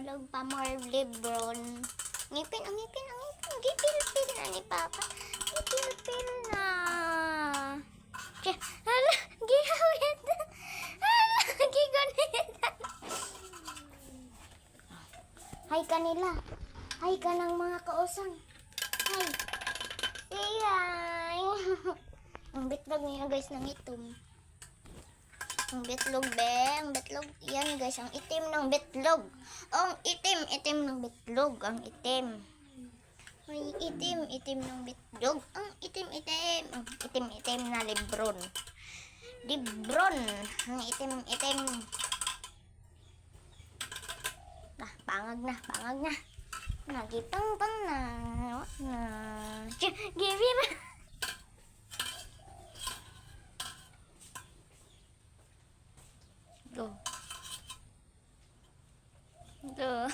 Tulog pa more libron. Ngipin, ang ngipin, ang ngipin. Gipil-pil na ni Papa. Gipil-pil na. Hala, gihawit. Hala, gigunit. Hi kanila. Hi ka ng mga kausang. Hi. Say hi. Ang bitlog niya guys ng itom. Ang bitlog be. Ang bitlog. Yan guys. Ang itim ng bitlog. Ang itim ng bitlog. Ang itim. Ay, itim ng bitlog. Ang itim. Ang itim na libron. Libron. Ang itim. Pangag na. Nagipang na. Givir. Go.